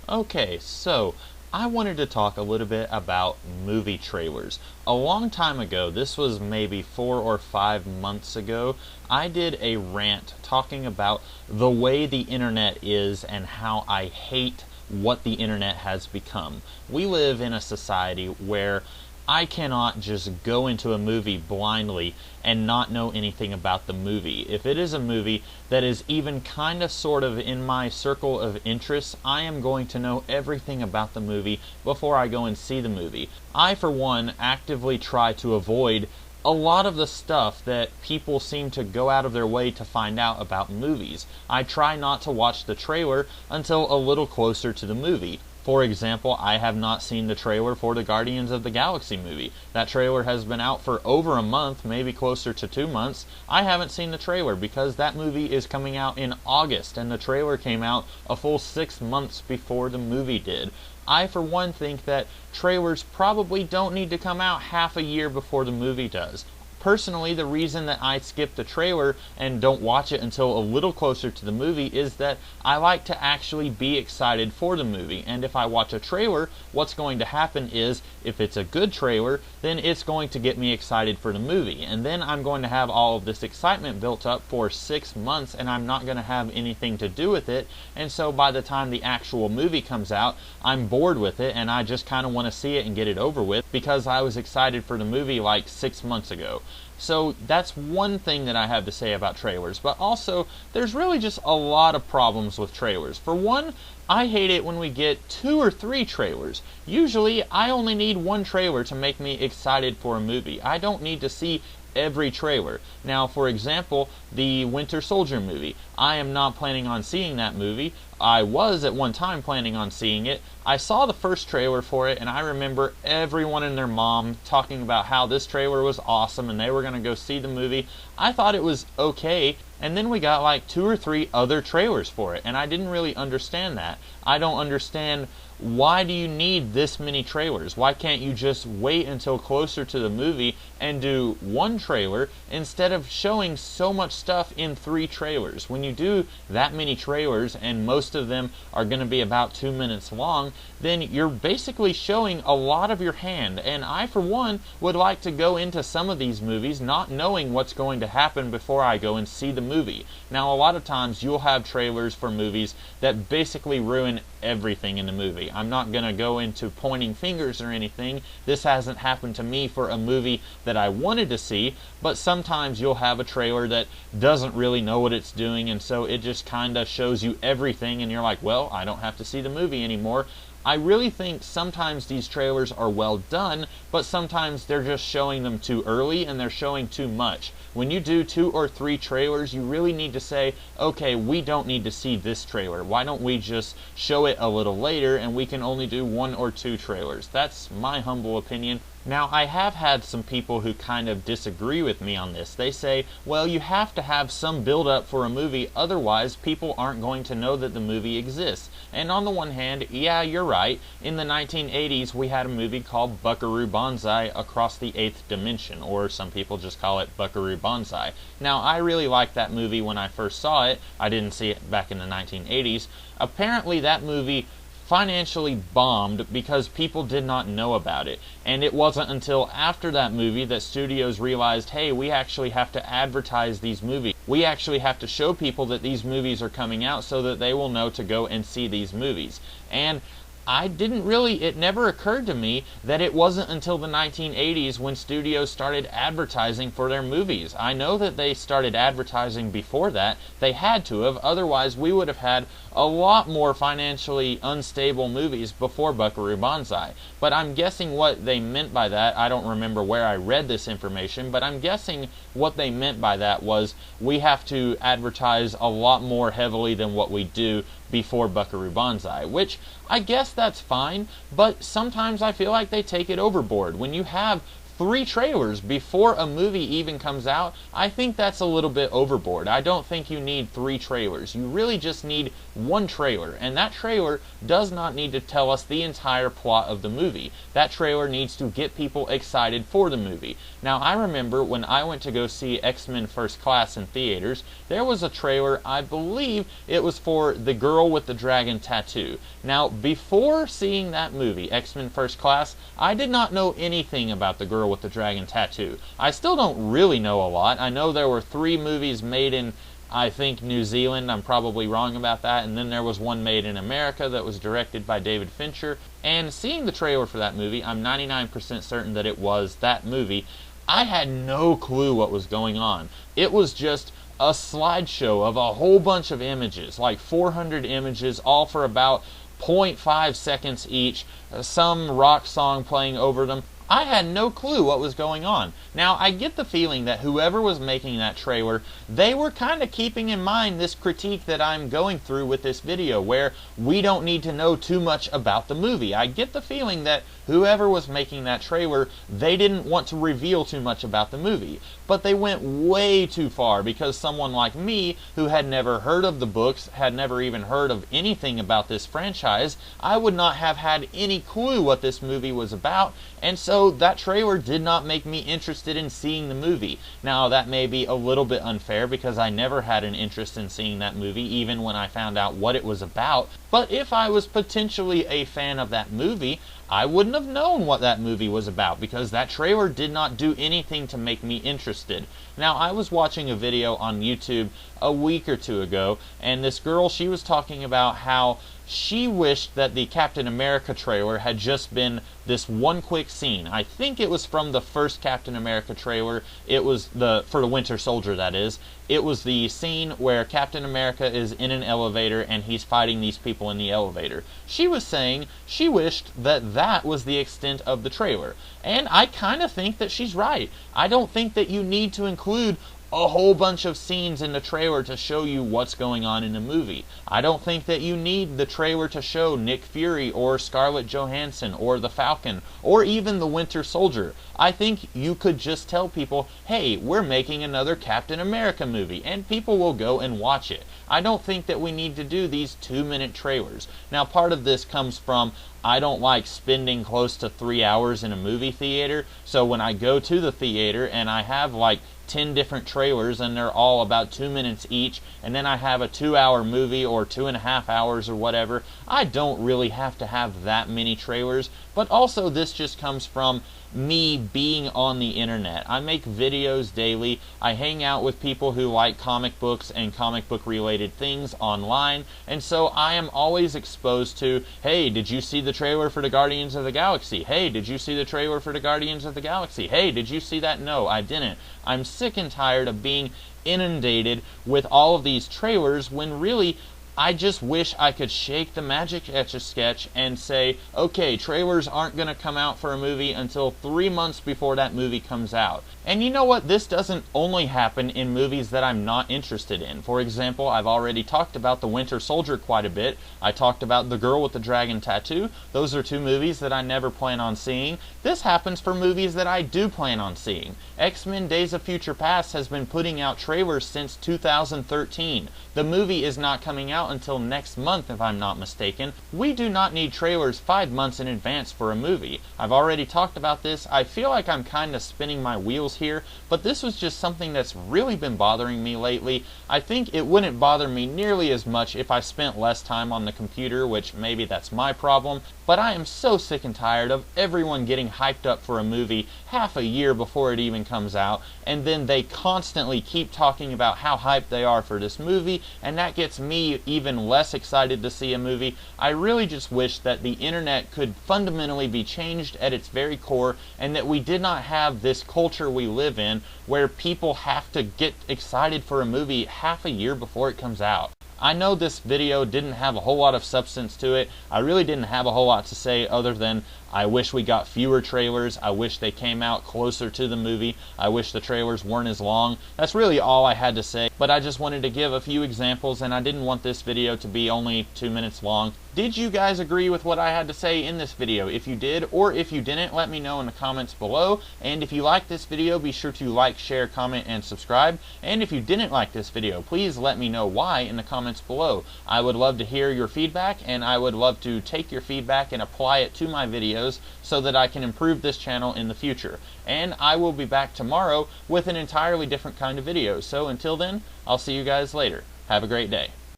Okay, so I wanted to talk a little bit about movie trailers. A long time ago, this was maybe 4 or 5 months ago, I did a rant talking about the way the internet is and how I hate what the internet has become. We live in a society where I cannot just go into a movie blindly and not know anything about the movie. If it is a movie that is even kind of sort of in my circle of interests, I am going to know everything about the movie before I go and see the movie. I, for one, actively try to avoid a lot of the stuff that people seem to go out of their way to find out about movies. I try not to watch the trailer until a little closer to the movie. For example, I have not seen the trailer for the Guardians of the Galaxy movie. That trailer has been out for over a month, maybe closer to 2 months. I haven't seen the trailer because that movie is coming out in August, and the trailer came out a full 6 months before the movie did. I, for one, think that trailers probably don't need to come out half a year before the movie does. Personally, the reason that I skip the trailer and don't watch it until a little closer to the movie is that I like to actually be excited for the movie. And if I watch a trailer, what's going to happen is, if it's a good trailer, then it's going to get me excited for the movie. And then I'm going to have all of this excitement built up for 6 months, and I'm not going to have anything to do with it. And so by the time the actual movie comes out, I'm bored with it, and I just kind of want to see it and get it over with because I was excited for the movie like 6 months ago. So that's one thing that I have to say about trailers. But also, there's really just a lot of problems with trailers. For one, I hate it when we get 2 or 3 trailers. Usually, I only need one trailer to make me excited for a movie. I don't need to see every trailer. Now, for example, the Winter Soldier movie. I am not planning on seeing that movie. I was at one time planning on seeing it. I saw the first trailer for it, and I remember everyone and their mom talking about how this trailer was awesome and they were going to go see the movie. I thought it was okay, and then we got like 2 or 3 other trailers for it, and I didn't really understand that. I don't understand, why do you need this many trailers? Why can't you just wait until closer to the movie and do one trailer instead of showing so much stuff in 3 trailers? When you do that many trailers, and most of them are going to be about 2 minutes long, then you're basically showing a lot of your hand. And I, for one, would like to go into some of these movies not knowing what's going to happen before I go and see the movie. Now, a lot of times you'll have trailers for movies that basically ruin everything in the movie. I'm not going to go into pointing fingers or anything. This hasn't happened to me for a movie that I wanted to see, but sometimes you'll have a trailer that doesn't really know what it's doing, and so it just kind of shows you everything, and you're like, well, I don't have to see the movie anymore. I really think sometimes these trailers are well done, but sometimes they're just showing them too early and they're showing too much. When you do 2 or 3 trailers, you really need to say, okay, we don't need to see this trailer. Why don't we just show it a little later and we can only do 1 or 2 trailers? That's my humble opinion. Now, I have had some people who kind of disagree with me on this. They say, well, you have to have some build-up for a movie, otherwise people aren't going to know that the movie exists. And on the one hand, yeah, you're right. In the 1980s, we had a movie called Buckaroo Banzai Across the Eighth Dimension, or some people just call it Buckaroo Banzai. Now, I really liked that movie when I first saw it. I didn't see it back in the 1980s. Apparently, that movie financially bombed because people did not know about it. And it wasn't until after that movie that studios realized, hey, we actually have to advertise these movies. We actually have to show people that these movies are coming out so that they will know to go and see these movies. And it never occurred to me that it wasn't until the 1980s when studios started advertising for their movies. I know that they started advertising before that. They had to have, otherwise we would have had a lot more financially unstable movies before Buckaroo Banzai. But I'm guessing what they meant by that, I don't remember where I read this information, but I'm guessing what they meant by that was we have to advertise a lot more heavily than what we do before Buckaroo Banzai, which I guess that's fine, but sometimes I feel like they take it overboard. When you have 3 trailers before a movie even comes out, I think that's a little bit overboard. I don't think you need 3 trailers. You really just need 1 trailer, and that trailer does not need to tell us the entire plot of the movie. That trailer needs to get people excited for the movie. Now, I remember when I went to go see X-Men First Class in theaters, there was a trailer, I believe it was for The Girl with the Dragon Tattoo. Now, before seeing that movie, X-Men First Class, I did not know anything about The Girl with the Dragon Tattoo. I still don't really know a lot. I know there were 3 movies made in, I think, New Zealand. I'm probably wrong about that. And then there was one made in America that was directed by David Fincher. And seeing the trailer for that movie, I'm 99% certain that it was that movie. I had no clue what was going on. It was just a slideshow of a whole bunch of images, like 400 images, all for about 0.5 seconds each, some rock song playing over them. I had no clue what was going on. Now, I get the feeling that whoever was making that trailer, they were kind of keeping in mind this critique that I'm going through with this video, where we don't need to know too much about the movie. I get the feeling that whoever was making that trailer, they didn't want to reveal too much about the movie. But they went way too far, because someone like me, who had never heard of the books, had never even heard of anything about this franchise, I would not have had any clue what this movie was about, and so that trailer did not make me interested in seeing the movie. Now, that may be a little bit unfair, because I never had an interest in seeing that movie, even when I found out what it was about. But if I was potentially a fan of that movie, I wouldn't have known what that movie was about, because that trailer did not do anything to make me interested. Now, I was watching a video on YouTube a week or 2 ago, and this girl, she was talking about how she wished that the Captain America trailer had just been this one quick scene. I think it was from the first Captain America trailer. It was for the Winter Soldier, that is. It was the scene where Captain America is in an elevator and he's fighting these people in the elevator. She was saying she wished that that was the extent of the trailer. And I kind of think that she's right. I don't think that you need to include a whole bunch of scenes in the trailer to show you what's going on in the movie. I don't think that you need the trailer to show Nick Fury or Scarlett Johansson or the Falcon or even the Winter Soldier. I think you could just tell people, hey, we're making another Captain America movie, and people will go and watch it. I don't think that we need to do these 2-minute trailers. Now, part of this comes from I don't like spending close to 3 hours in a movie theater, so when I go to the theater and I have like 10 different trailers and they're all about 2 minutes each, and then I have a 2-hour movie or 2.5 hours or whatever, I don't really have to have that many trailers. But also, this just comes from me being on the internet. I make videos daily. I hang out with people who like comic books and comic book related things online, and so I am always exposed to, hey, did you see the trailer for the Guardians of the Galaxy? Hey, did you see the trailer for the Guardians of the Galaxy? Hey, did you see that? No, I didn't. I'm sick and tired of being inundated with all of these trailers when really I just wish I could shake the magic Etch-a-Sketch and say, okay, trailers aren't going to come out for a movie until 3 months before that movie comes out. And you know what? This doesn't only happen in movies that I'm not interested in. For example, I've already talked about The Winter Soldier quite a bit. I talked about The Girl with the Dragon Tattoo. Those are 2 movies that I never plan on seeing. This happens for movies that I do plan on seeing. X-Men Days of Future Past has been putting out trailers since 2013. The movie is not coming out until next month, if I'm not mistaken. We do not need trailers 5 months in advance for a movie. I've already talked about this. I feel like I'm kind of spinning my wheels here, but this was just something that's really been bothering me lately. I think it wouldn't bother me nearly as much if I spent less time on the computer, which maybe that's my problem, but I am so sick and tired of everyone getting hyped up for a movie half a year before it even comes out, and then they constantly keep talking about how hyped they are for this movie, and that gets me even less excited to see a movie. I really just wish that the internet could fundamentally be changed at its very core, and that we did not have this culture we live in where people have to get excited for a movie half a year before it comes out. I know this video didn't have a whole lot of substance to it. I really didn't have a whole lot to say other than I wish we got fewer trailers. I wish they came out closer to the movie. I wish the trailers weren't as long. That's really all I had to say. but I just wanted to give a few examples, and I didn't want this video to be only 2 minutes long. Did you guys agree with what I had to say in this video? If you did, or if you didn't, let me know in the comments below. And if you liked this video, be sure to like, share, comment, and subscribe. And if you didn't like this video, please let me know why in the comments below. I would love to hear your feedback, and I would love to take your feedback and apply it to my videos so that I can improve this channel in the future. And I will be back tomorrow with an entirely different kind of video. So until then, I'll see you guys later. Have a great day.